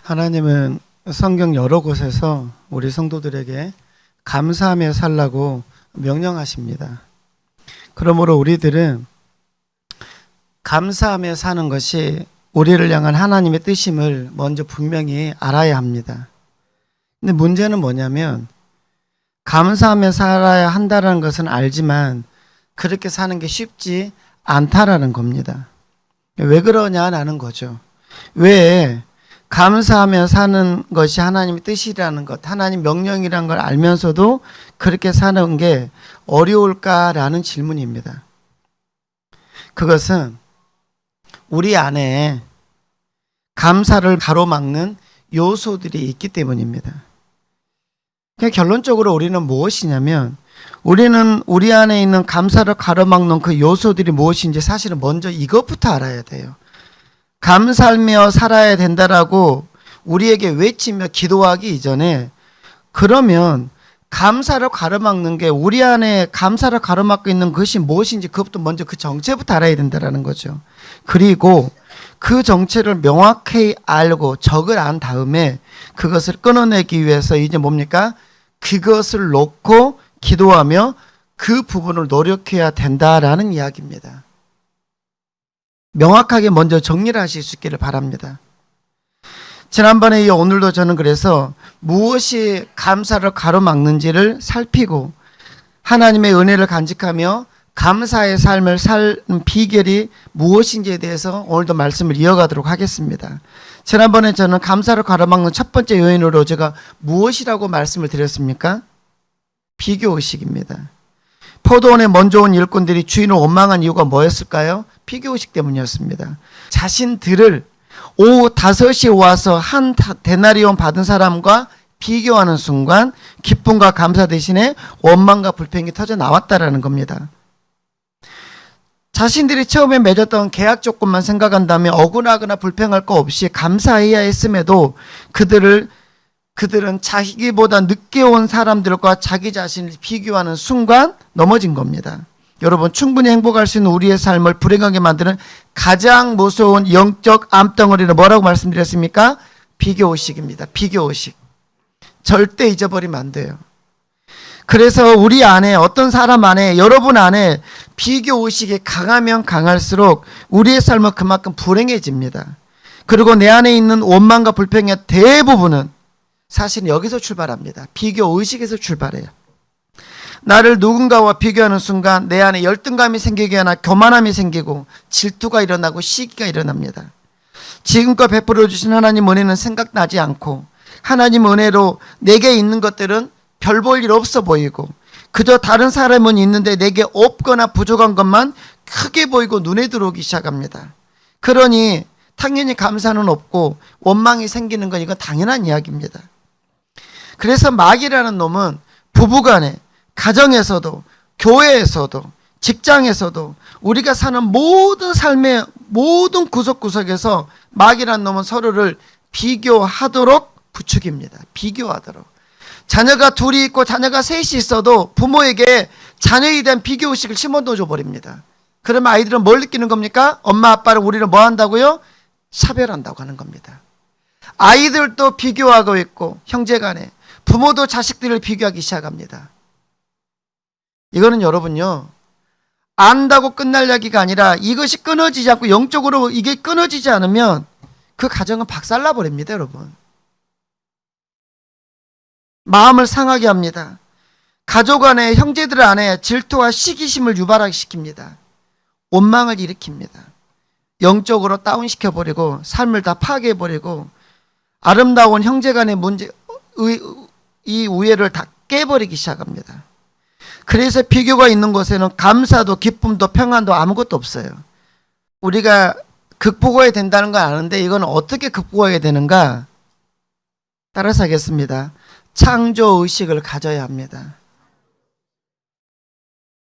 하나님은 성경 여러 곳에서 우리 성도들에게 감사하며 살라고 명령하십니다. 그러므로 우리들은 감사하며 사는 것이 우리를 향한 하나님의 뜻임을 먼저 분명히 알아야 합니다. 근데 문제는 뭐냐면 감사하며 살아야 한다는 것은 알지만 그렇게 사는 게 쉽지 않다라는 겁니다. 왜 그러냐는 거죠. 왜 감사하며 사는 것이 하나님의 뜻이라는 것, 하나님 명령이라는 걸 알면서도 그렇게 사는 게 어려울까라는 질문입니다. 그것은 우리 안에 감사를 가로막는 요소들이 있기 때문입니다. 결론적으로 우리는 무엇이냐면 우리는 우리 안에 있는 감사를 가로막는 그 요소들이 무엇인지 사실은 먼저 이것부터 알아야 돼요. 감사하며 살아야 된다라고 우리에게 외치며 기도하기 이전에 그러면 감사를 가로막는 게 우리 안에 감사를 가로막고 있는 것이 무엇인지 그것부터 먼저 그 정체부터 알아야 된다는 거죠. 그리고 그 정체를 명확히 알고 적을 안 다음에 그것을 끊어내기 위해서 이제 뭡니까? 그것을 놓고 기도하며 그 부분을 노력해야 된다라는 이야기입니다. 명확하게 먼저 정리를 하실 수 있기를 바랍니다. 지난번에 이어 오늘도 저는 그래서 무엇이 감사를 가로막는지를 살피고 하나님의 은혜를 간직하며 감사의 삶을 사는 비결이 무엇인지에 대해서 오늘도 말씀을 이어가도록 하겠습니다. 지난번에 저는 감사를 가로막는 첫 번째 요인으로 제가 무엇이라고 말씀을 드렸습니까? 비교의식입니다. 포도원에 먼저 온 일꾼들이 주인을 원망한 이유가 뭐였을까요? 비교의식 때문이었습니다. 자신들을 오후 5시에 와서 한 데나리온 받은 사람과 비교하는 순간 기쁨과 감사 대신에 원망과 불평이 터져 나왔다라는 겁니다. 자신들이 처음에 맺었던 계약 조건만 생각한다면 억울하거나 불평할 거 없이 감사해야 했음에도 그들은 자기보다 늦게 온 사람들과 자기 자신을 비교하는 순간 넘어진 겁니다. 여러분, 충분히 행복할 수 있는 우리의 삶을 불행하게 만드는 가장 무서운 영적 암덩어리는 뭐라고 말씀드렸습니까? 비교의식입니다. 비교의식. 절대 잊어버리면 안 돼요. 그래서 우리 안에 어떤 사람 안에 여러분 안에 비교의식이 강하면 강할수록 우리의 삶은 그만큼 불행해집니다. 그리고 내 안에 있는 원망과 불평의 대부분은 사실 여기서 출발합니다. 비교의식에서 출발해요. 나를 누군가와 비교하는 순간 내 안에 열등감이 생기게 하나 교만함이 생기고 질투가 일어나고 시기가 일어납니다. 지금껏 베풀어 주신 하나님 은혜는 생각나지 않고 하나님 은혜로 내게 있는 것들은 별 볼 일 없어 보이고 그저 다른 사람은 있는데 내게 없거나 부족한 것만 크게 보이고 눈에 들어오기 시작합니다. 그러니 당연히 감사는 없고 원망이 생기는 건 이건 당연한 이야기입니다. 그래서 마귀라는 놈은 부부간에 가정에서도 교회에서도 직장에서도 우리가 사는 모든 삶의 모든 구석구석에서 마귀라는 놈은 서로를 비교하도록 부추깁니다. 비교하도록. 자녀가 둘이 있고 자녀가 셋이 있어도 부모에게 자녀에 대한 비교의식을 심어넣어 버립니다. 그러면 아이들은 뭘 느끼는 겁니까? 엄마 아빠를 우리를 뭐 한다고요? 차별한다고 하는 겁니다. 아이들도 비교하고 있고 형제간에 부모도 자식들을 비교하기 시작합니다. 이거는 여러분요, 안다고 끝날 이야기가 아니라 이것이 끊어지지 않고 영적으로 이게 끊어지지 않으면 그 가정은 박살나 버립니다, 여러분. 마음을 상하게 합니다. 가족 안에 형제들 안에 질투와 시기심을 유발하게 시킵니다. 원망을 일으킵니다. 영적으로 다운시켜버리고 삶을 다 파괴해버리고 아름다운 형제간의 문제, 이 우애를 다 깨버리기 시작합니다. 그래서 비교가 있는 곳에는 감사도 기쁨도 평안도 아무것도 없어요. 우리가 극복해야 된다는 건 아는데 이건 어떻게 극복해야 되는가? 따라서 하겠습니다. 창조의식을 가져야 합니다.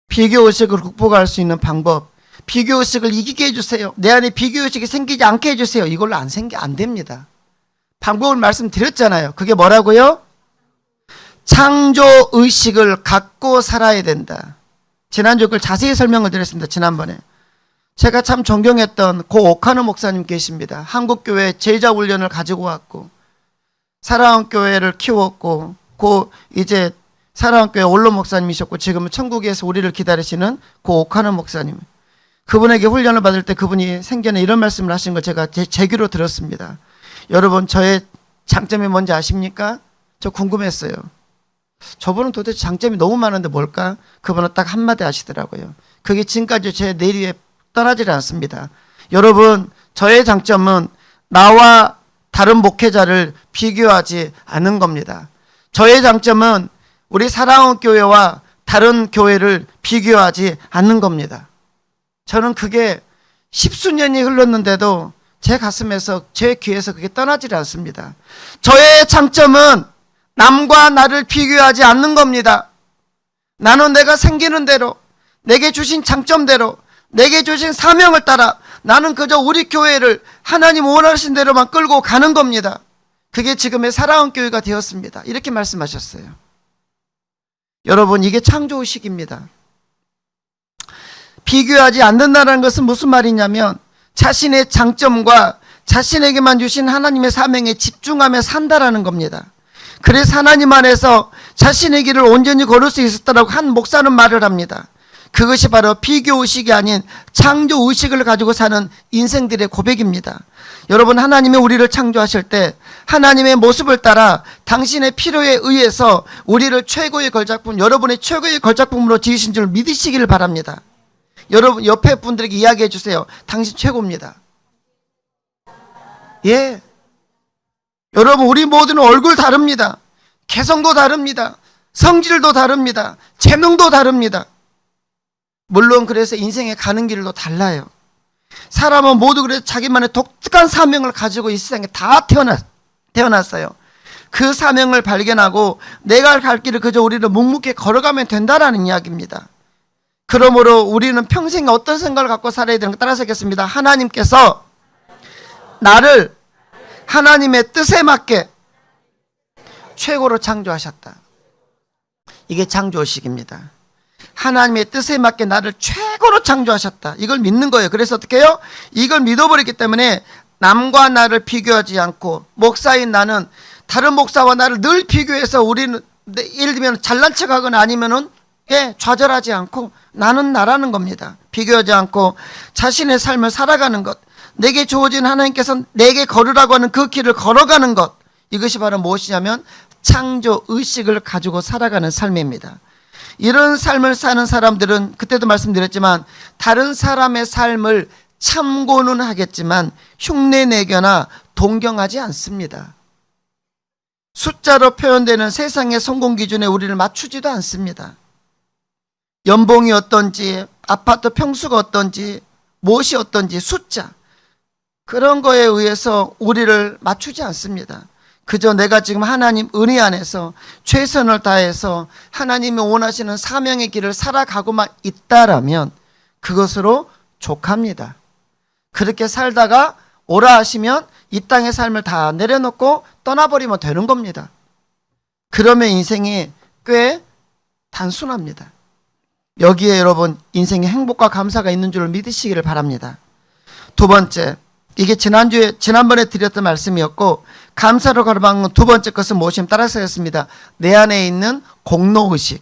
비교의식을 극복할 수 있는 방법, 비교의식을 이기게 해주세요. 내 안에 비교의식이 생기지 않게 해주세요. 이걸로 안 됩니다. 방법을 말씀드렸잖아요. 그게 뭐라고요? 창조의식을 갖고 살아야 된다. 지난주에 그걸 자세히 설명을 드렸습니다. 지난번에. 제가 참 존경했던 고 오카노 목사님 계십니다. 한국교회 제자훈련을 가지고 왔고 사랑한 교회를 키웠고 이제 사랑한 교회 원로 목사님이셨고 지금은 천국에서 우리를 기다리시는 고 옥하는 목사님, 그분에게 훈련을 받을 때 그분이 생전에 이런 말씀을 하신 걸 제가 제 귀로 들었습니다. 여러분, 저의 장점이 뭔지 아십니까? 저 궁금했어요. 저분은 도대체 장점이 너무 많은데 뭘까? 그분은 딱 한마디 하시더라고요. 그게 지금까지 제 내리에 떠나질 않습니다. 여러분, 저의 장점은 나와 다른 목회자를 비교하지 않는 겁니다. 저의 장점은 우리 사랑한 교회와 다른 교회를 비교하지 않는 겁니다. 저는 그게 십수년이 흘렀는데도 제 가슴에서, 제 귀에서 그게 떠나질 않습니다. 저의 장점은 남과 나를 비교하지 않는 겁니다. 나는 내가 생기는 대로, 내게 주신 장점대로, 내게 주신 사명을 따라 나는 그저 우리 교회를 하나님 원하신 대로만 끌고 가는 겁니다. 그게 지금의 사랑한 교회가 되었습니다. 이렇게 말씀하셨어요. 여러분, 이게 창조의식입니다. 비교하지 않는다는 것은 무슨 말이냐면 자신의 장점과 자신에게만 주신 하나님의 사명에 집중하며 산다라는 겁니다. 그래서 하나님 안에서 자신의 길을 온전히 걸을 수 있었다라고 한 목사는 말을 합니다. 그것이 바로 비교의식이 아닌 창조의식을 가지고 사는 인생들의 고백입니다. 여러분, 하나님이 우리를 창조하실 때 하나님의 모습을 따라 당신의 필요에 의해서 우리를 최고의 걸작품, 여러분의 최고의 걸작품으로 지으신 줄 믿으시기를 바랍니다. 여러분, 옆에 분들에게 이야기해 주세요. 당신 최고입니다. 예. 여러분, 우리 모두는 얼굴 다릅니다. 개성도 다릅니다. 성질도 다릅니다. 재능도 다릅니다. 물론 그래서 인생에 가는 길도 달라요. 사람은 모두 그래서 자기만의 독특한 사명을 가지고 이 세상에 다 태어났어요. 그 사명을 발견하고 내가 갈 길을 그저 우리는 묵묵히 걸어가면 된다라는 이야기입니다. 그러므로 우리는 평생 어떤 생각을 갖고 살아야 되는 가 따라서 하겠습니다. 하나님께서 나를 하나님의 뜻에 맞게 최고로 창조하셨다. 이게 창조의식입니다. 하나님의 뜻에 맞게 나를 최고로 창조하셨다. 이걸 믿는 거예요. 그래서 어떻게 해요? 이걸 믿어버렸기 때문에 남과 나를 비교하지 않고, 목사인 나는 다른 목사와 나를 늘 비교해서 우리는 예를 들면 잘난 척하거나 아니면은 좌절하지 않고 나는 나라는 겁니다. 비교하지 않고 자신의 삶을 살아가는 것, 내게 주어진 하나님께서 내게 걸으라고 하는 그 길을 걸어가는 것, 이것이 바로 무엇이냐면 창조의식을 가지고 살아가는 삶입니다. 이런 삶을 사는 사람들은 그때도 말씀드렸지만 다른 사람의 삶을 참고는 하겠지만 흉내내거나 동경하지 않습니다. 숫자로 표현되는 세상의 성공 기준에 우리를 맞추지도 않습니다. 연봉이 어떤지, 아파트 평수가 어떤지, 무엇이 어떤지, 숫자, 그런 거에 의해서 우리를 맞추지 않습니다. 그저 내가 지금 하나님 은혜 안에서 최선을 다해서 하나님이 원하시는 사명의 길을 살아가고만 있다라면 그것으로 족합니다. 그렇게 살다가 오라 하시면 이 땅의 삶을 다 내려놓고 떠나버리면 되는 겁니다. 그러면 인생이 꽤 단순합니다. 여기에 여러분 인생의 행복과 감사가 있는 줄 믿으시기를 바랍니다. 두 번째, 이게 지난번에 드렸던 말씀이었고, 감사로 가로막는 두 번째 것은 무엇이냐면 따라서 했습니다. 내 안에 있는 공로의식.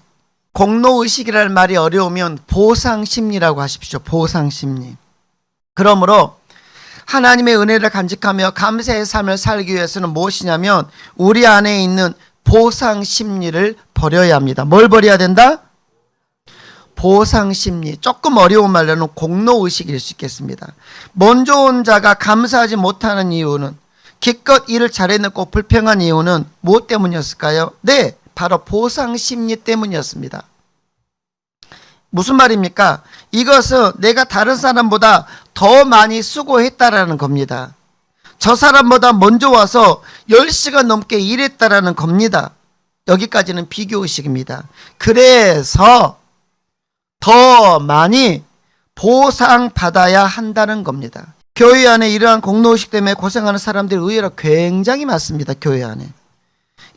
공로의식이라는 말이 어려우면 보상심리라고 하십시오. 보상심리. 그러므로 하나님의 은혜를 간직하며 감사의 삶을 살기 위해서는 무엇이냐면 우리 안에 있는 보상심리를 버려야 합니다. 뭘 버려야 된다? 보상심리. 조금 어려운 말로는 공로의식일 수 있겠습니다. 먼저 온 자가 감사하지 못하는 이유는, 기껏 일을 잘해놓고 불평한 이유는 무엇 때문이었을까요? 네, 바로 보상심리 때문이었습니다. 무슨 말입니까? 이것은 내가 다른 사람보다 더 많이 수고했다라는 겁니다. 저 사람보다 먼저 와서 10시간 넘게 일했다라는 겁니다. 여기까지는 비교의식입니다. 그래서 더 많이 보상받아야 한다는 겁니다. 교회 안에 이러한 공로의식 때문에 고생하는 사람들이 의외로 굉장히 많습니다. 교회 안에.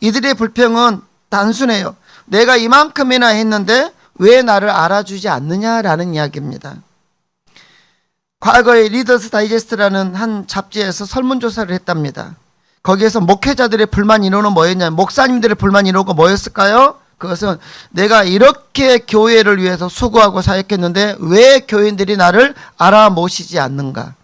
이들의 불평은 단순해요. 내가 이만큼이나 했는데 왜 나를 알아주지 않느냐라는 이야기입니다. 과거에 리더스 다이제스트라는 한 잡지에서 설문조사를 했답니다. 거기에서 목회자들의 불만 인원은 뭐였냐면, 목사님들의 불만 인원은 뭐였을까요? 그것은 내가 이렇게 교회를 위해서 수고하고 사역했는데 왜 교인들이 나를 알아모시지 않는가?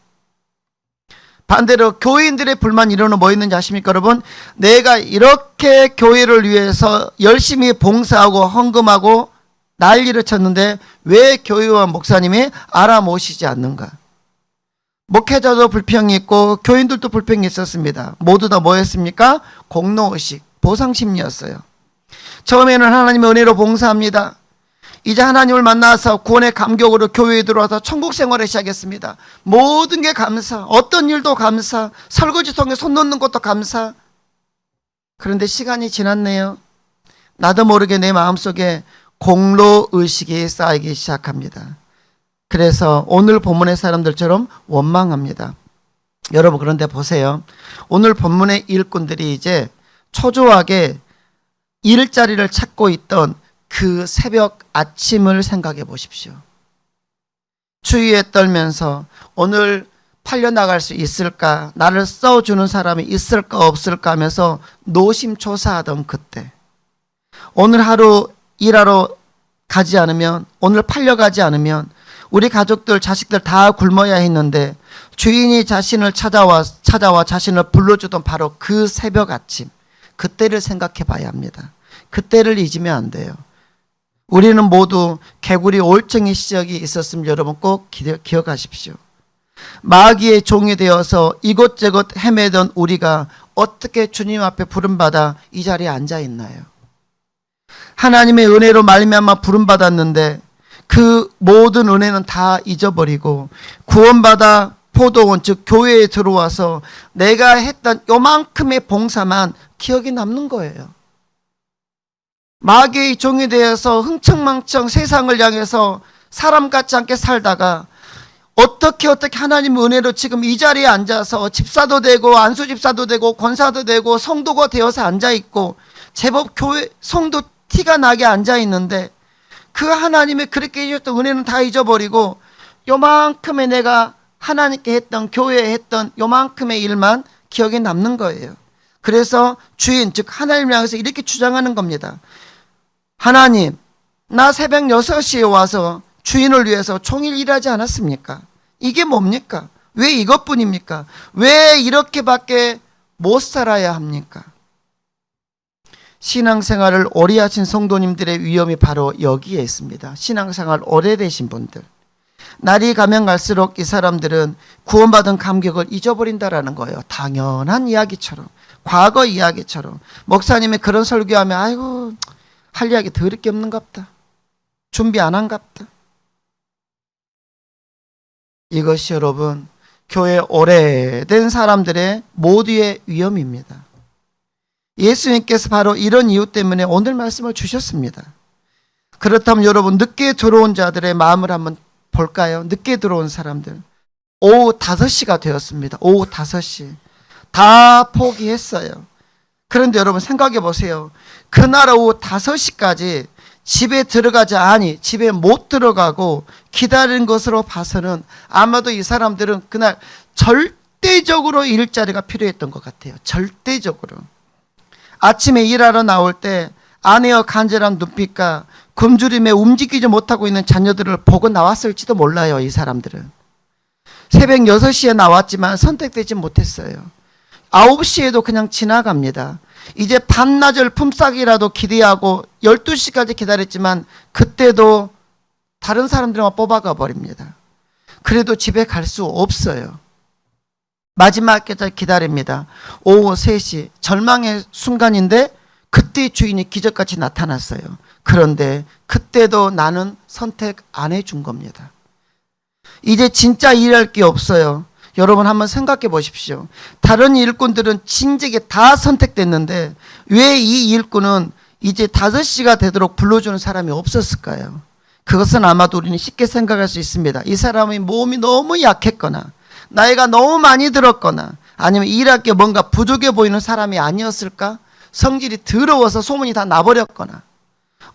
반대로 교인들의 불만 인원은 뭐였는지 아십니까 여러분? 내가 이렇게 교회를 위해서 열심히 봉사하고 헌금하고 난리를 쳤는데 왜 교회와 목사님이 알아모시지 않는가? 목회자도 불평이 있고 교인들도 불평이 있었습니다. 모두 다 뭐였습니까? 공로의식, 보상심리였어요. 처음에는 하나님의 은혜로 봉사합니다. 이제 하나님을 만나서 구원의 감격으로 교회에 들어와서 천국 생활을 시작했습니다. 모든 게 감사, 어떤 일도 감사, 설거지통에 손 놓는 것도 감사. 그런데 시간이 지났네요. 나도 모르게 내 마음속에 공로의식이 쌓이기 시작합니다. 그래서 오늘 본문의 사람들처럼 원망합니다. 여러분, 그런데 보세요. 오늘 본문의 일꾼들이 이제 초조하게 일자리를 찾고 있던 그 새벽 아침을 생각해 보십시오. 추위에 떨면서 오늘 팔려나갈 수 있을까? 나를 써주는 사람이 있을까 없을까 하면서 노심초사하던 그때, 오늘 하루 일하러 가지 않으면, 오늘 팔려가지 않으면 우리 가족들, 자식들 다 굶어야 했는데 주인이 자신을 찾아와 자신을 불러주던 바로 그 새벽 아침, 그때를 생각해 봐야 합니다. 그때를 잊으면 안 돼요. 우리는 모두 개구리 올챙이 시절이 있었으면 여러분 꼭 기억하십시오. 마귀의 종이 되어서 이곳저곳 헤매던 우리가 어떻게 주님 앞에 부름받아 이 자리에 앉아 있나요? 하나님의 은혜로 말미암아 부름받았는데 그 모든 은혜는 다 잊어버리고 구원받아 포도원, 즉 교회에 들어와서 내가 했던 요만큼의 봉사만 기억이 남는 거예요. 마귀의 종이 되어서 흥청망청 세상을 향해서 사람 같지 않게 살다가 어떻게 하나님의 은혜로 지금 이 자리에 앉아서 집사도 되고 안수집사도 되고 권사도 되고 성도가 되어서 앉아있고 제법 교회 성도 티가 나게 앉아있는데 그 하나님의 그렇게 해주셨던 은혜는 다 잊어버리고 요만큼의 내가 하나님께 했던, 교회에 했던 요만큼의 일만 기억에 남는 거예요. 그래서 주인, 즉 하나님을 향해서 이렇게 주장하는 겁니다. 하나님, 나 새벽 6시에 와서 주인을 위해서 종일 일하지 않았습니까? 이게 뭡니까? 왜 이것뿐입니까? 왜 이렇게밖에 못 살아야 합니까? 신앙생활을 오래 하신 성도님들의 위험이 바로 여기에 있습니다. 신앙생활 오래되신 분들, 날이 가면 갈수록 이 사람들은 구원받은 감격을 잊어버린다라는 거예요. 당연한 이야기처럼, 과거 이야기처럼. 목사님이 그런 설교하면 아이고 할 이야기 더럽게 없는갑다, 준비 안 한갑다. 이것이 여러분 교회 오래된 사람들의 모두의 위험입니다. 예수님께서 바로 이런 이유 때문에 오늘 말씀을 주셨습니다. 그렇다면 여러분, 늦게 들어온 자들의 마음을 한번 볼까요? 늦게 들어온 사람들, 오후 5시가 되었습니다. 오후 5시 다 포기했어요. 그런데 여러분 생각해 보세요. 그날 오후 5시까지 집에 집에 못 들어가고 기다린 것으로 봐서는 아마도 이 사람들은 그날 절대적으로 일자리가 필요했던 것 같아요. 절대적으로. 아침에 일하러 나올 때 아내의 간절한 눈빛과 굶주림에 움직이지 못하고 있는 자녀들을 보고 나왔을지도 몰라요. 이 사람들은 새벽 6시에 나왔지만 선택되지 못했어요. 9시에도 그냥 지나갑니다. 이제 밤낮을 품삯이라도 기대하고 12시까지 기다렸지만 그때도 다른 사람들만 뽑아가 버립니다. 그래도 집에 갈 수 없어요. 마지막까지 기다립니다. 오후 3시 절망의 순간인데 그때 주인이 기적같이 나타났어요. 그런데 그때도 나는 선택 안 해준 겁니다. 이제 진짜 일할 게 없어요. 여러분 한번 생각해 보십시오. 다른 일꾼들은 진작에 다 선택됐는데 왜 이 일꾼은 이제 5시가 되도록 불러주는 사람이 없었을까요? 그것은 아마도 우리는 쉽게 생각할 수 있습니다. 이 사람의 몸이 너무 약했거나 나이가 너무 많이 들었거나 아니면 일할 게 뭔가 부족해 보이는 사람이 아니었을까? 성질이 더러워서 소문이 다 나버렸거나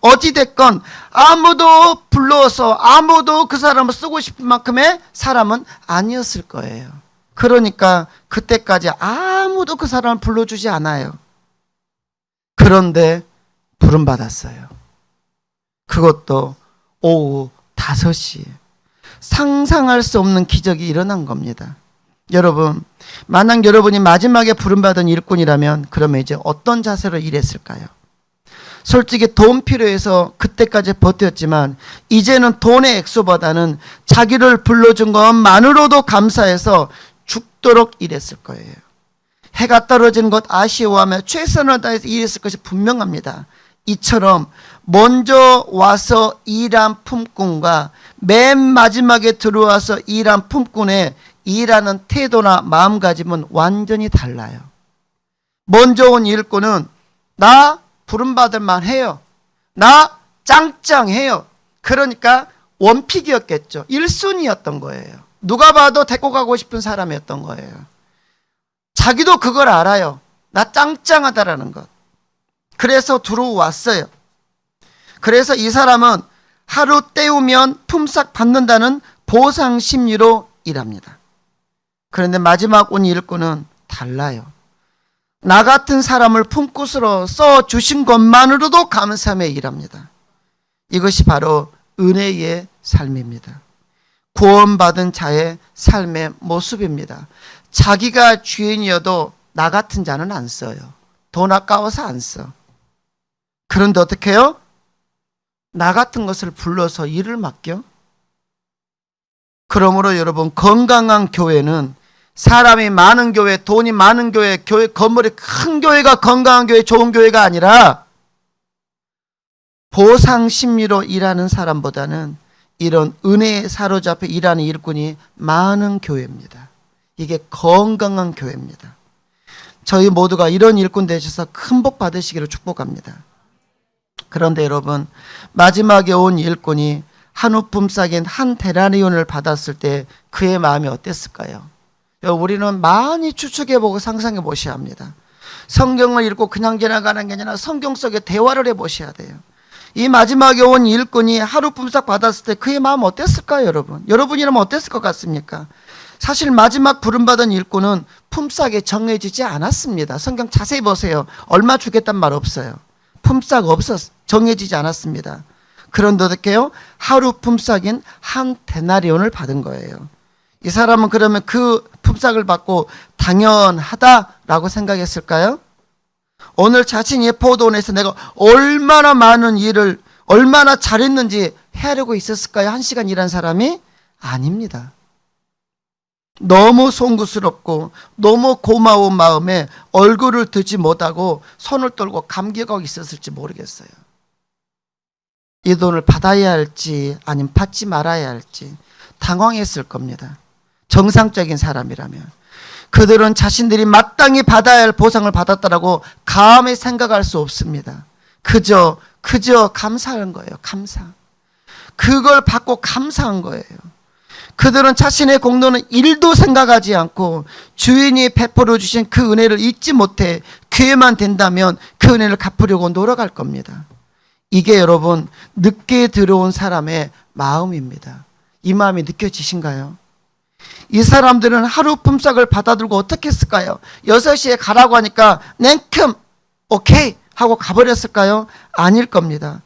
어찌됐건 아무도 불러서 아무도 그 사람을 쓰고 싶은 만큼의 사람은 아니었을 거예요. 그러니까 그때까지 아무도 그 사람을 불러주지 않아요. 그런데 부름받았어요. 그것도 오후 5시에. 상상할 수 없는 기적이 일어난 겁니다. 여러분, 만약 여러분이 마지막에 부름받은 일꾼이라면 그러면 이제 어떤 자세로 일했을까요? 솔직히 돈 필요해서 그때까지 버텼지만 이제는 돈의 액수보다는 자기를 불러준 것만으로도 감사해서 죽도록 일했을 거예요. 해가 떨어지는 것 아쉬워하며 최선을 다해서 일했을 것이 분명합니다. 이처럼 먼저 와서 일한 품꾼과 맨 마지막에 들어와서 일한 품꾼의 일하는 태도나 마음가짐은 완전히 달라요. 먼저 온 일꾼은 나 부름받을 만해요. 나 짱짱해요. 그러니까 원픽이었겠죠. 1순위였던 거예요. 누가 봐도 데리고 가고 싶은 사람이었던 거예요. 자기도 그걸 알아요. 나 짱짱하다라는 것. 그래서 들어왔어요. 그래서 이 사람은 하루 때우면 품삯 받는다는 보상 심리로 일합니다. 그런데 마지막 온 일꾼은 달라요. 나 같은 사람을 품꾼으로 써주신 것만으로도 감사하며 일합니다. 이것이 바로 은혜의 삶입니다. 구원받은 자의 삶의 모습입니다. 자기가 주인이어도 나 같은 자는 안 써요. 돈 아까워서 안 써. 그런데 어떻게 해요? 나 같은 것을 불러서 일을 맡겨? 그러므로 여러분, 건강한 교회는 사람이 많은 교회, 돈이 많은 교회, 교회 건물이 큰 교회가 건강한 교회, 좋은 교회가 아니라 보상 심리로 일하는 사람보다는 이런 은혜에 사로잡혀 일하는 일꾼이 많은 교회입니다. 이게 건강한 교회입니다. 저희 모두가 이런 일꾼 되셔서 큰 복 받으시기를 축복합니다. 그런데 여러분, 마지막에 온 일꾼이 한우 품삯인 한 데나리온을 받았을 때 그의 마음이 어땠을까요? 우리는 많이 추측해보고 상상해 보셔야 합니다. 성경을 읽고 그냥 지나가는 게 아니라 성경 속에 대화를 해보셔야 돼요. 이 마지막에 온 일꾼이 하루 품삯 받았을 때 그의 마음 어땠을까요, 여러분? 여러분이라면 어땠을 것 같습니까? 사실 마지막 부름받은 일꾼은 품삯이 정해지지 않았습니다. 성경 자세히 보세요. 얼마 주겠단 말 없어요. 품삯 정해지지 않았습니다. 그런데 어떻게 해요? 하루 품삯인 한 데나리온을 받은 거예요. 이 사람은 그러면 그 품삯을 받고 당연하다라고 생각했을까요? 오늘 자신이 포도원에서 내가 얼마나 많은 일을 얼마나 잘했는지 헤아리고 있었을까요? 1시간 일한 사람이? 아닙니다. 너무 송구스럽고 너무 고마운 마음에 얼굴을 드지 못하고 손을 떨고 감격하고 있었을지 모르겠어요. 이 돈을 받아야 할지 아니면 받지 말아야 할지 당황했을 겁니다. 정상적인 사람이라면. 그들은 자신들이 마땅히 받아야 할 보상을 받았다라고 감히 생각할 수 없습니다. 그저 감사한 거예요. 감사. 그걸 받고 감사한 거예요. 그들은 자신의 공로는 1도 생각하지 않고 주인이 베풀어 주신 그 은혜를 잊지 못해 기회만 된다면 그 은혜를 갚으려고 노력할 겁니다. 이게 여러분 늦게 들어온 사람의 마음입니다. 이 마음이 느껴지신가요? 이 사람들은 하루 품삯을 받아들고 어떻게 했을까요? 6시에 가라고 하니까 냉큼 오케이 하고 가버렸을까요? 아닐 겁니다.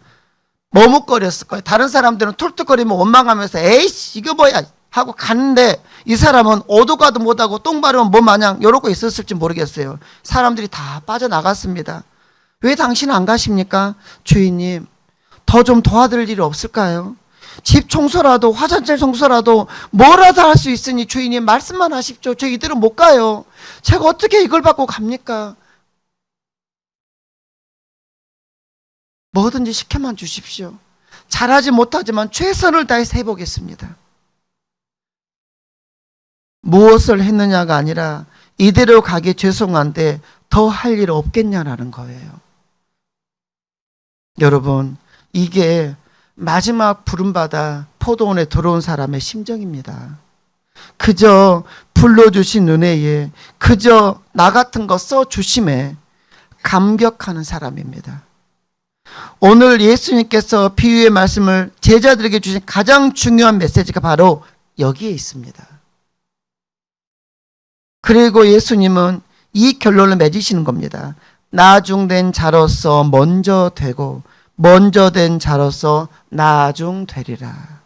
머뭇거렸을 거예요. 다른 사람들은 툴툴거리면 원망하면서 에이씨 이거 뭐야 하고 갔는데 이 사람은 오도 가도 못하고 똥 바르면 뭐 마냥 이러고 있었을지 모르겠어요. 사람들이 다 빠져나갔습니다. 왜 당신 안 가십니까? 주인님, 더 좀 도와드릴 일이 없을까요? 집 청소라도 화장실 청소라도 뭐라도 할 수 있으니 주인님 말씀만 하십시오. 저 이대로 못 가요. 제가 어떻게 이걸 받고 갑니까? 뭐든지 시켜만 주십시오. 잘하지 못하지만 최선을 다해서 해보겠습니다. 무엇을 했느냐가 아니라 이대로 가기 죄송한데 더 할 일 없겠냐라는 거예요. 여러분, 이게 마지막 부름받아 포도원에 들어온 사람의 심정입니다. 그저 불러주신 은혜에 그저 나 같은 거 써주심에 감격하는 사람입니다. 오늘 예수님께서 비유의 말씀을 제자들에게 주신 가장 중요한 메시지가 바로 여기에 있습니다. 그리고 예수님은 이 결론을 맺으시는 겁니다. 나중된 자로서 먼저 되고 먼저 된 자로서 나중되리라.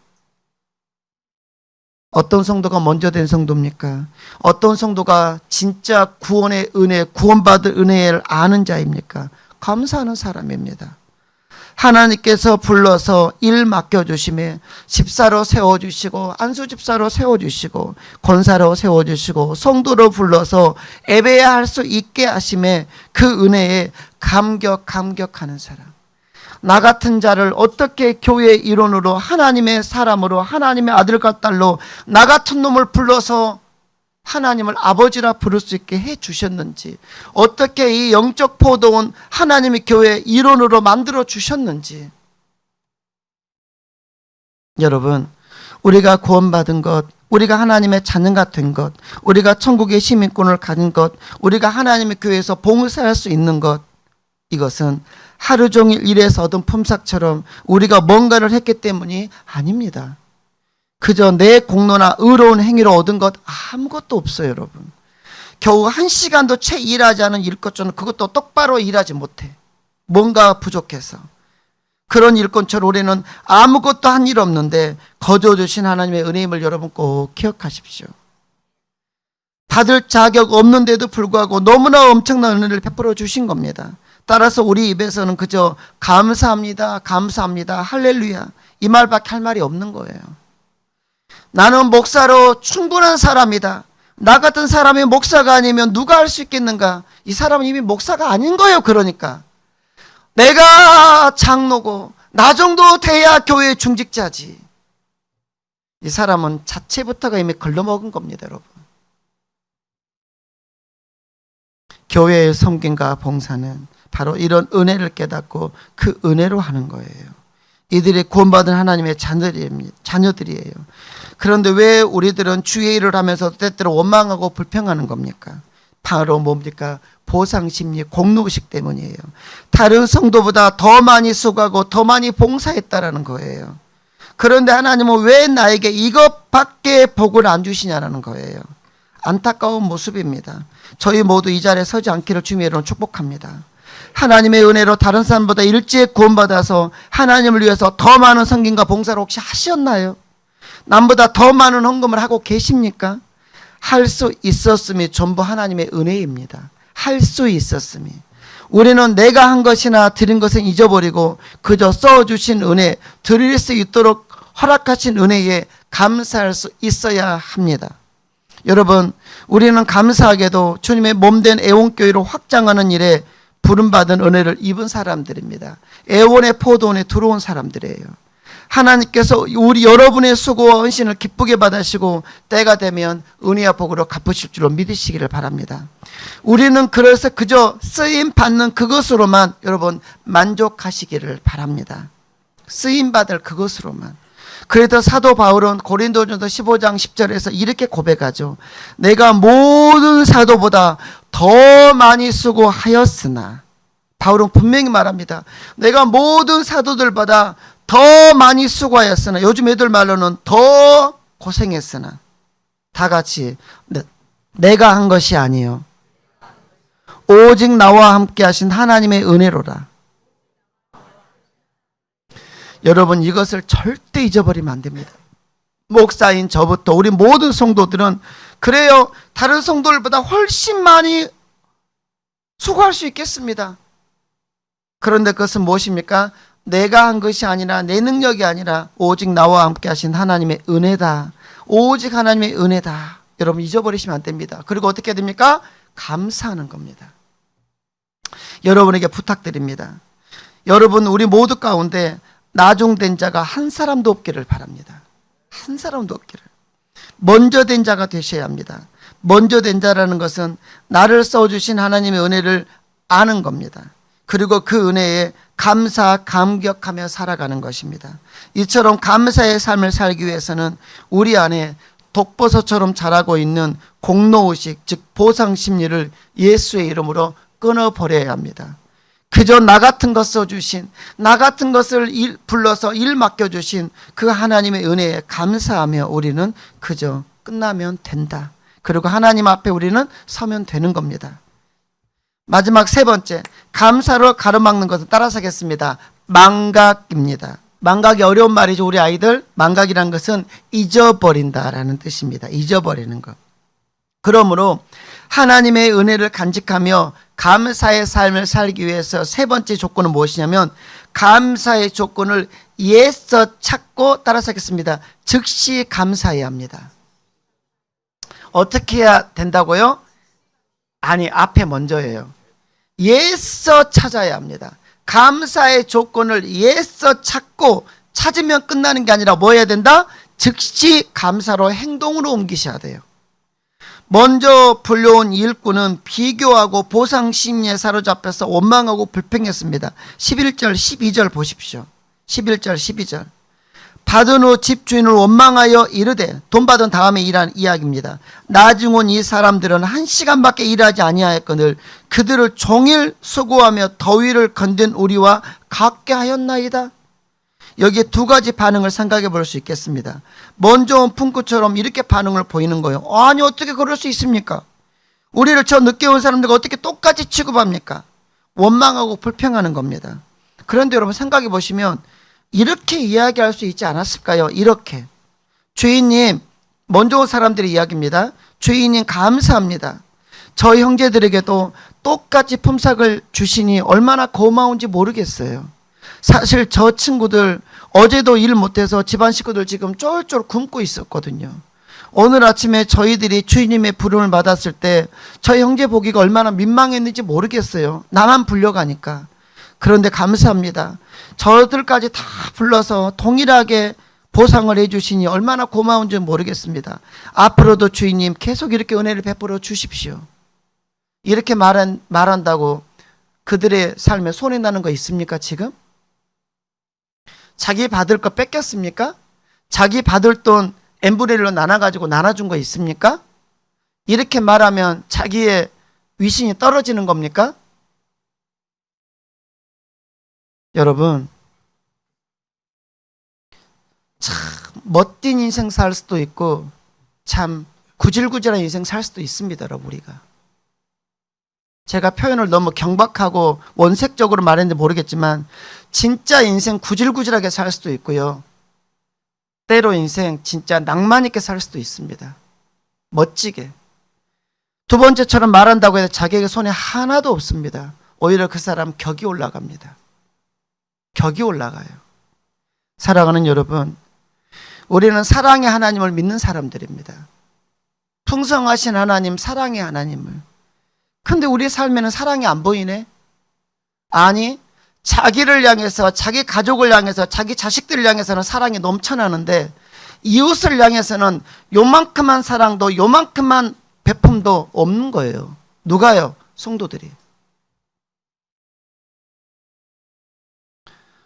어떤 성도가 먼저 된 성도입니까? 어떤 성도가 진짜 구원의 은혜, 구원받을 은혜를 아는 자입니까? 감사하는 사람입니다. 하나님께서 불러서 일 맡겨주심에 집사로 세워주시고 안수집사로 세워주시고 권사로 세워주시고 성도로 불러서 예배할 수 있게 하심에 그 은혜에 감격하는 사람. 나 같은 자를 어떻게 교회의 일원으로 하나님의 사람으로 하나님의 아들과 딸로 나 같은 놈을 불러서 하나님을 아버지라 부를 수 있게 해 주셨는지, 어떻게 이 영적 포도원 하나님의 교회 일원으로 만들어 주셨는지. 여러분, 우리가 구원받은 것, 우리가 하나님의 자녀가 된 것, 우리가 천국의 시민권을 가진 것, 우리가 하나님의 교회에서 봉사할 수 있는 것, 이것은 하루 종일 일해서 얻은 품삯처럼 우리가 뭔가를 했기 때문이 아닙니다. 그저 내 공로나 의로운 행위로 얻은 것 아무것도 없어요, 여러분. 겨우 1시간도 채 일하지 않은 일꾼처럼 그것도 똑바로 일하지 못해. 뭔가 부족해서. 그런 일꾼처럼 우리는 아무것도 한 일 없는데 거저 주신 하나님의 은혜임을 여러분 꼭 기억하십시오. 받을 자격 없는데도 불구하고 너무나 엄청난 은혜를 베풀어 주신 겁니다. 따라서 우리 입에서는 그저 감사합니다, 감사합니다, 할렐루야 이 말밖에 할 말이 없는 거예요. 나는 목사로 충분한 사람이다. 나 같은 사람이 목사가 아니면 누가 할 수 있겠는가? 이 사람은 이미 목사가 아닌 거예요. 그러니까 내가 장로고 나 정도 돼야 교회 중직자지. 이 사람은 자체부터가 이미 걸러먹은 겁니다, 여러분. 교회의 섬김과 봉사는 바로 이런 은혜를 깨닫고 그 은혜로 하는 거예요. 이들이 구원받은 하나님의 자녀들이에요. 그런데 왜 우리들은 주의 일을 하면서 때때로 원망하고 불평하는 겁니까? 바로 뭡니까? 보상심리, 공로의식 때문이에요. 다른 성도보다 더 많이 수고하고 더 많이 봉사했다라는 거예요. 그런데 하나님은 왜 나에게 이것밖에 복을 안 주시냐라는 거예요. 안타까운 모습입니다. 저희 모두 이 자리에 서지 않기를 주님의 이름으로 축복합니다. 하나님의 은혜로 다른 사람보다 일찍 구원받아서 하나님을 위해서 더 많은 섬김과 봉사를 혹시 하셨나요? 남보다 더 많은 헌금을 하고 계십니까? 할 수 있었음이 전부 하나님의 은혜입니다. 할 수 있었음이. 우리는 내가 한 것이나 드린 것은 잊어버리고 그저 써주신 은혜, 드릴 수 있도록 허락하신 은혜에 감사할 수 있어야 합니다. 여러분, 우리는 감사하게도 주님의 몸된 애원교회로 확장하는 일에 부름받은 은혜를 입은 사람들입니다. 애원의 포도원에 들어온 사람들이에요. 하나님께서 우리 여러분의 수고와 헌신을 기쁘게 받으시고 때가 되면 은혜와 복으로 갚으실 줄로 믿으시기를 바랍니다. 우리는 그래서 그저 쓰임 받는 그것으로만 여러분 만족하시기를 바랍니다. 쓰임 받을 그것으로만. 그래도 사도 바울은 고린도전서 15장 10절에서 이렇게 고백하죠. 내가 모든 사도보다 더 많이 수고하였으나, 바울은 분명히 말합니다. 내가 모든 사도들보다 더 많이 수고하였으나, 요즘 애들 말로는 더 고생했으나, 다 같이 내가 한 것이 아니요 오직 나와 함께 하신 하나님의 은혜로라. 여러분, 이것을 절대 잊어버리면 안 됩니다. 목사인 저부터 우리 모든 성도들은 그래요, 다른 성도들보다 훨씬 많이 수고할 수 있겠습니다. 그런데 그것은 무엇입니까? 내가 한 것이 아니라, 내 능력이 아니라 오직 나와 함께 하신 하나님의 은혜다. 오직 하나님의 은혜다. 여러분 잊어버리시면 안 됩니다. 그리고 어떻게 됩니까? 감사하는 겁니다. 여러분에게 부탁드립니다. 여러분, 우리 모두 가운데 나중된 자가 한 사람도 없기를 바랍니다. 한 사람도 없기를. 먼저 된 자가 되셔야 합니다. 먼저 된 자라는 것은 나를 써주신 하나님의 은혜를 아는 겁니다. 그리고 그 은혜에 감격하며 살아가는 것입니다. 이처럼 감사의 삶을 살기 위해서는 우리 안에 독버섯처럼 자라고 있는 공로의식, 즉 보상심리를 예수의 이름으로 끊어버려야 합니다. 그저 나 같은 것 써주신, 나 같은 것을 불러서 일 맡겨주신 그 하나님의 은혜에 감사하며 우리는 그저 끝나면 된다. 그리고 하나님 앞에 우리는 서면 되는 겁니다. 마지막 세 번째, 감사로 가로막는 것은 따라서 하겠습니다. 망각입니다. 망각이 어려운 말이죠. 우리 아이들, 망각이라는 것은 잊어버린다라는 뜻입니다. 잊어버리는 것. 그러므로 하나님의 은혜를 간직하며 감사의 삶을 살기 위해서 세 번째 조건은 무엇이냐면, 감사의 조건을 옛서 찾고, 따라서 하겠습니다. 즉시 감사해야 합니다. 어떻게 해야 된다고요? 아니, 앞에 먼저예요. 옛서 찾아야 합니다. 감사의 조건을 옛서 찾고, 찾으면 끝나는 게 아니라 뭐 해야 된다? 즉시 감사로 행동으로 옮기셔야 돼요. 먼저 불려온 일꾼은 비교하고 보상 심리에 사로잡혀서 원망하고 불평했습니다. 11절 12절 보십시오. 11절 12절. 받은 후 집주인을 원망하여 이르되, 돈 받은 다음에 일한 이야기입니다. 나중 온 이 사람들은 1시간밖에 일하지 아니하였거늘 그들을 종일 수고하며 더위를 건든 우리와 같게 하였나이다. 여기에 두 가지 반응을 생각해 볼 수 있겠습니다. 먼저 온 풍구처럼 이렇게 반응을 보이는 거예요. 아니, 어떻게 그럴 수 있습니까? 우리를 저 늦게 온 사람들과 어떻게 똑같이 취급합니까? 원망하고 불평하는 겁니다. 그런데 여러분 생각해 보시면 이렇게 이야기할 수 있지 않았을까요? 이렇게. 주인님, 먼저 온 사람들의 이야기입니다. 주인님 감사합니다. 저 형제들에게도 똑같이 품삯을 주시니 얼마나 고마운지 모르겠어요. 사실 저 친구들 어제도 일 못해서 집안 식구들 지금 쫄쫄 굶고 있었거든요. 오늘 아침에 저희들이 주인님의 부름을 받았을 때 저희 형제 보기가 얼마나 민망했는지 모르겠어요. 나만 불려가니까. 그런데 감사합니다. 저들까지 다 불러서 동일하게 보상을 해주시니 얼마나 고마운지 모르겠습니다. 앞으로도 주인님 계속 이렇게 은혜를 베풀어 주십시오. 이렇게 말한다고 그들의 삶에 손해 나는 거 있습니까 지금? 자기 받을 거 뺏겼습니까? 자기 받을 돈 n분의 1로 나눠가지고 나눠준 거 있습니까? 이렇게 말하면 자기의 위신이 떨어지는 겁니까? 여러분, 참 멋진 인생 살 수도 있고 참 구질구질한 인생 살 수도 있습니다. 여러분, 우리가. 제가 표현을 너무 경박하고 원색적으로 말했는지 모르겠지만 진짜 인생 구질구질하게 살 수도 있고요. 때로 인생 진짜 낭만 있게 살 수도 있습니다. 멋지게. 두 번째처럼 말한다고 해서 자기에게 손해 하나도 없습니다. 오히려 그 사람 격이 올라갑니다. 격이 올라가요. 사랑하는 여러분, 우리는 사랑의 하나님을 믿는 사람들입니다. 풍성하신 하나님, 사랑의 하나님을. 근데 우리 삶에는 사랑이 안 보이네? 아니, 자기를 향해서, 자기 가족을 향해서, 자기 자식들을 향해서는 사랑이 넘쳐나는데 이웃을 향해서는 요만큼만 사랑도, 요만큼만 베품도 없는 거예요. 누가요? 성도들이.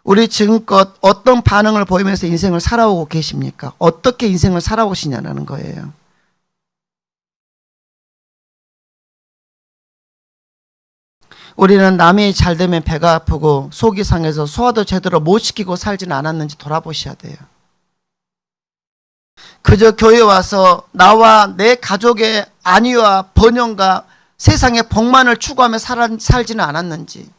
우리 지금껏 어떤 반응을 보이면서 인생을 살아오고 계십니까? 어떻게 인생을 살아오시냐는 거예요. 우리는 남이 잘 되면 배가 아프고 속이 상해서 소화도 제대로 못 시키고 살지는 않았는지 돌아보셔야 돼요. 그저 교회 와서 나와 내 가족의 안위와 번영과 세상의 복만을 추구하며 살지는 않았는지,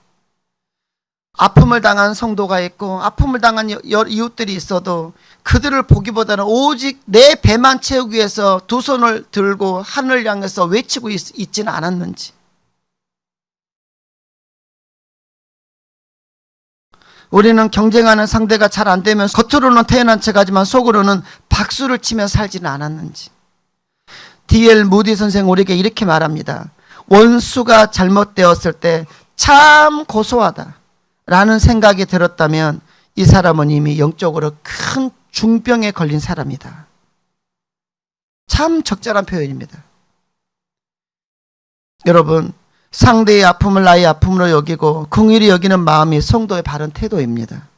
아픔을 당한 성도가 있고 아픔을 당한 이웃들이 있어도 그들을 보기보다는 오직 내 배만 채우기 위해서 두 손을 들고 하늘을 향해서 외치고 있지는 않았는지, 우리는 경쟁하는 상대가 잘 안 되면 겉으로는 태연한 척하지만 속으로는 박수를 치며 살지는 않았는지. D.L. 무디 선생 우리에게 이렇게 말합니다. 원수가 잘못되었을 때 참 고소하다 라는 생각이 들었다면 이 사람은 이미 영적으로 큰 중병에 걸린 사람이다. 참 적절한 표현입니다. 여러분, 상대의 아픔을 나의 아픔으로 여기고 긍휼히 여기는 마음이 성도의 바른 태도입니다.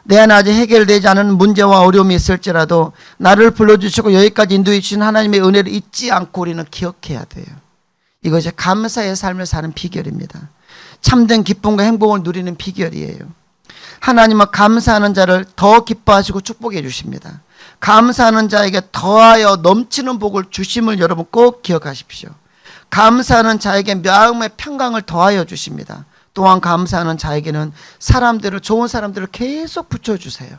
내 안에 아직 해결되지 않은 문제와 어려움이 있을지라도 나를 불러주시고 여기까지 인도해 주신 하나님의 은혜를 잊지 않고 우리는 기억해야 돼요. 이것이 감사의 삶을 사는 비결입니다. 참된 기쁨과 행복을 누리는 비결이에요. 하나님은 감사하는 자를 더 기뻐하시고 축복해 주십니다. 감사하는 자에게 더하여 넘치는 복을 주심을 여러분 꼭 기억하십시오. 감사하는 자에게 마음의 평강을 더하여 주십니다. 또한 감사하는 자에게는 좋은 사람들을 계속 붙여주세요.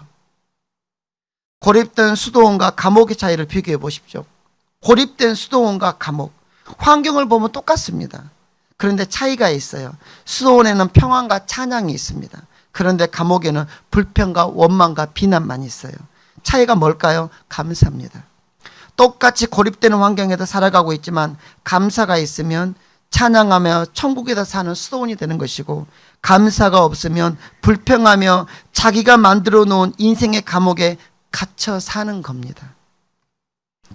고립된 수도원과 감옥의 차이를 비교해 보십시오. 고립된 수도원과 감옥, 환경을 보면 똑같습니다. 그런데 차이가 있어요. 수도원에는 평안과 찬양이 있습니다. 그런데 감옥에는 불평과 원망과 비난만 있어요. 차이가 뭘까요? 감사입니다. 똑같이 고립되는 환경에도 살아가고 있지만 감사가 있으면 찬양하며 천국에다 사는 수도원이 되는 것이고, 감사가 없으면 불평하며 자기가 만들어 놓은 인생의 감옥에 갇혀 사는 겁니다.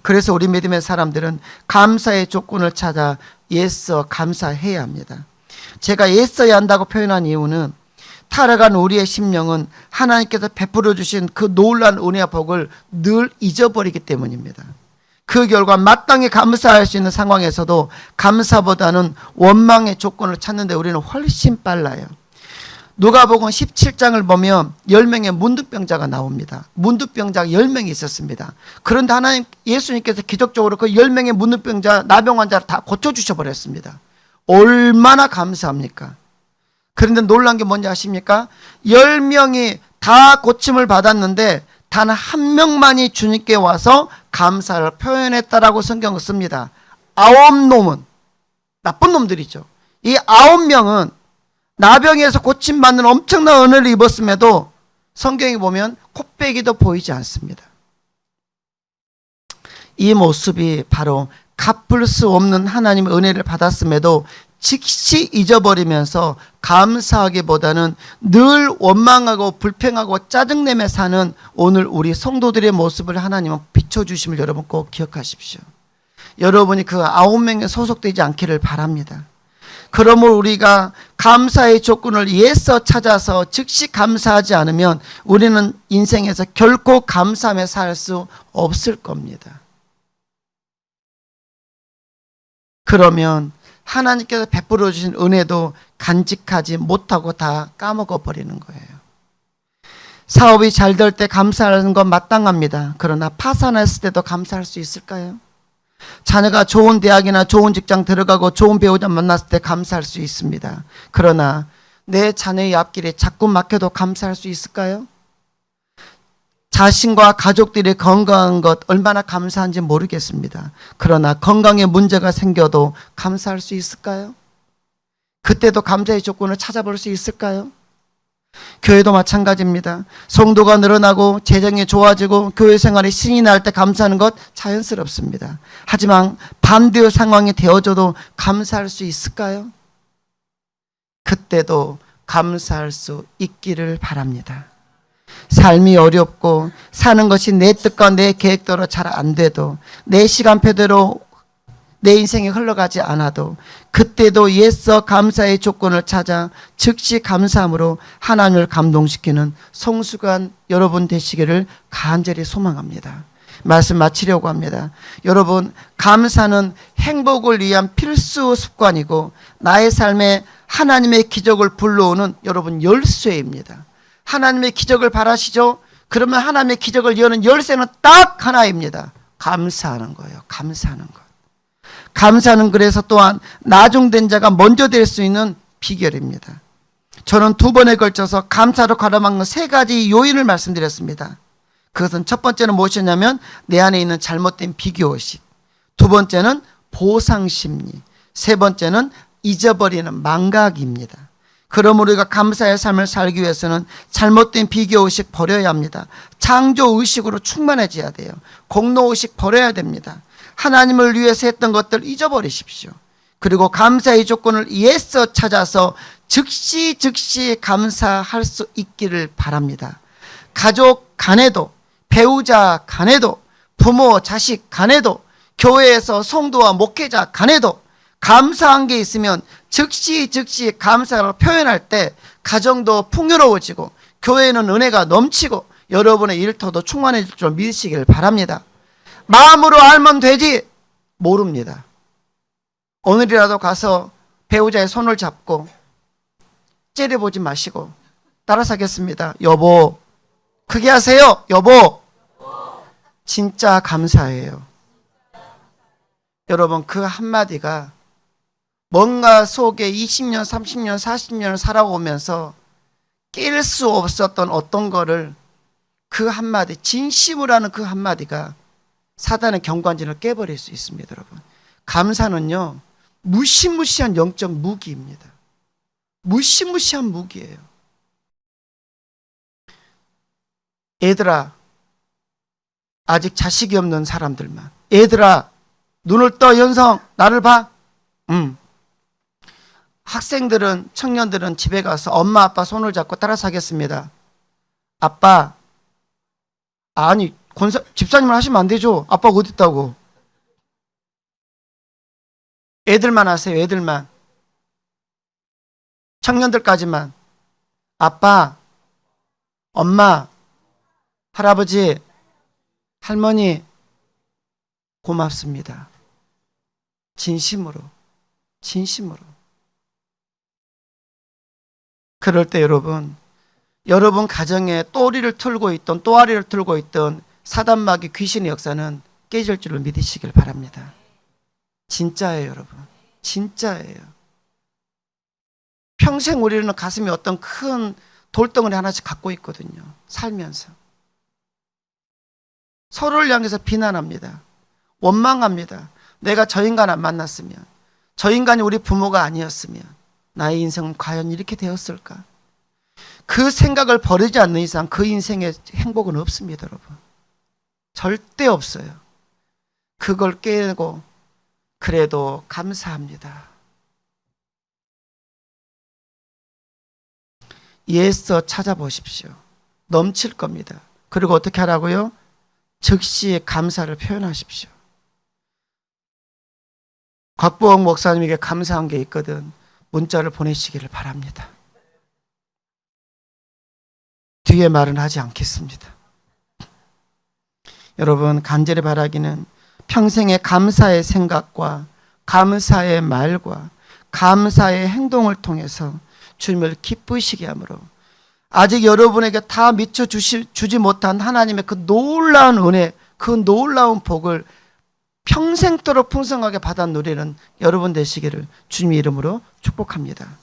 그래서 우리 믿음의 사람들은 감사의 조건을 찾아 애써 감사해야 합니다. 제가 애써야 한다고 표현한 이유는 타락한 우리의 심령은 하나님께서 베풀어 주신 그 놀라운 은혜와 복을 늘 잊어버리기 때문입니다. 그 결과 마땅히 감사할 수 있는 상황에서도 감사보다는 원망의 조건을 찾는데 우리는 훨씬 빨라요. 누가복음 17장을 보면 10명의 문둥병자가 나옵니다. 문둥병자가 10명이 있었습니다. 그런데 예수님께서 기적적으로 그 10명의 문둥병자, 나병 환자를 다 고쳐주셔 버렸습니다. 얼마나 감사합니까? 그런데 놀란 게 뭔지 아십니까? 10명이 다 고침을 받았는데 단 한 명만이 주님께 와서 감사를 표현했다라고 성경을 씁니다. 9놈은 나쁜 놈들이죠. 이 9명은 나병에서 고침받는 엄청난 은혜를 입었음에도 성경에 보면 코빼기도 보이지 않습니다. 이 모습이 바로 갚을 수 없는 하나님의 은혜를 받았음에도 즉시 잊어버리면서 감사하기보다는 늘 원망하고 불평하고 짜증내며 사는 오늘 우리 성도들의 모습을 하나님은 비춰주심을 여러분 꼭 기억하십시오. 여러분이 그 9명에 소속되지 않기를 바랍니다. 그러므로 우리가 감사의 조건을 애써 찾아서 즉시 감사하지 않으면 우리는 인생에서 결코 감사하며 살 수 없을 겁니다. 그러면 하나님께서 베풀어 주신 은혜도 간직하지 못하고 다 까먹어 버리는 거예요. 사업이 잘 될 때 감사하는 건 마땅합니다. 그러나 파산했을 때도 감사할 수 있을까요? 자녀가 좋은 대학이나 좋은 직장 들어가고 좋은 배우자 만났을 때 감사할 수 있습니다. 그러나 내 자녀의 앞길에 자꾸 막혀도 감사할 수 있을까요? 자신과 가족들이 건강한 것 얼마나 감사한지 모르겠습니다. 그러나 건강에 문제가 생겨도 감사할 수 있을까요? 그때도 감사의 조건을 찾아볼 수 있을까요? 교회도 마찬가지입니다. 성도가 늘어나고 재정이 좋아지고 교회 생활에 신이 날 때 감사하는 것 자연스럽습니다. 하지만 반대의 상황이 되어져도 감사할 수 있을까요? 그때도 감사할 수 있기를 바랍니다. 삶이 어렵고 사는 것이 내 뜻과 내 계획대로 잘 안 돼도 내 시간표대로 내 인생이 흘러가지 않아도 그때도 애써 감사의 조건을 찾아 즉시 감사함으로 하나님을 감동시키는 성수간 여러분 되시기를 간절히 소망합니다. 말씀 마치려고 합니다. 여러분, 감사는 행복을 위한 필수 습관이고 나의 삶에 하나님의 기적을 불러오는 여러분 열쇠입니다. 하나님의 기적을 바라시죠? 그러면 하나님의 기적을 여는 열쇠는 딱 하나입니다. 감사하는 거예요. 감사하는 것. 감사는 그래서 또한 나중된 자가 먼저 될 수 있는 비결입니다. 저는 2번에 걸쳐서 감사로 가로막는 3가지 요인을 말씀드렸습니다. 그것은 첫 번째는 무엇이냐면 내 안에 있는 잘못된 비교의식, 2번째는 보상심리, 3번째는 잊어버리는 망각입니다. 그러므로 우리가 감사의 삶을 살기 위해서는 잘못된 비교의식 버려야 합니다. 창조의식으로 충만해져야 돼요. 공로의식 버려야 됩니다. 하나님을 위해서 했던 것들 잊어버리십시오. 그리고 감사의 조건을 애써 찾아서 즉시 감사할 수 있기를 바랍니다. 가족 간에도, 배우자 간에도, 부모 자식 간에도, 교회에서 성도와 목회자 간에도 감사한 게 있으면 즉시 감사를 표현할 때 가정도 풍요로워지고 교회는 은혜가 넘치고 여러분의 일터도 충만해질 줄 믿으시길 바랍니다. 마음으로 알면 되지 모릅니다. 오늘이라도 가서 배우자의 손을 잡고 째려보지 마시고 따라서 하겠습니다. 여보. 크게 하세요. 여보. 진짜 감사해요. 여러분, 그 한마디가 뭔가 속에 20년, 30년, 40년을 살아오면서 깰 수 없었던 어떤 거를 그 한마디, 진심으로 하는 그 한마디가 사단의 경관진을 깨버릴 수 있습니다, 여러분. 감사는요, 무시무시한 영적 무기입니다. 무시무시한 무기예요. 얘들아, 아직 자식이 없는 사람들만. 얘들아, 눈을 떠, 연성, 나를 봐. 학생들은, 청년들은 집에 가서 엄마, 아빠 손을 잡고 따라서 하겠습니다. 아빠, 아니, 집사님을 하시면 안 되죠. 아빠가 어디 있다고. 애들만 하세요, 애들만. 청년들까지만. 아빠, 엄마, 할아버지, 할머니, 고맙습니다. 진심으로, 진심으로. 그럴 때 여러분 가정에 또리를 틀고 있던, 또아리를 틀고 있던 사단마귀 귀신의 역사는 깨질 줄을 믿으시길 바랍니다. 진짜예요, 여러분. 진짜예요. 평생 우리는 가슴에 어떤 큰 돌덩어리 하나씩 갖고 있거든요. 살면서. 서로를 향해서 비난합니다. 원망합니다. 내가 저 인간 안 만났으면, 저 인간이 우리 부모가 아니었으면 나의 인생은 과연 이렇게 되었을까? 그 생각을 버리지 않는 이상 그 인생의 행복은 없습니다, 여러분. 절대 없어요. 그걸 깨고 그래도 감사합니다. 예서 찾아보십시오. 넘칠 겁니다. 그리고 어떻게 하라고요? 즉시 감사를 표현하십시오. 곽부옥 목사님에게 감사한 게 있거든. 문자를 보내시기를 바랍니다. 뒤에 말은 하지 않겠습니다. 여러분, 간절히 바라기는 평생의 감사의 생각과 감사의 말과 감사의 행동을 통해서 주님을 기쁘시게 함으로 아직 여러분에게 다 미처 주지 못한 하나님의 그 놀라운 은혜, 그 놀라운 복을 평생도록 풍성하게 받아 누리는 여러분 되시기를 주님의 이름으로 축복합니다.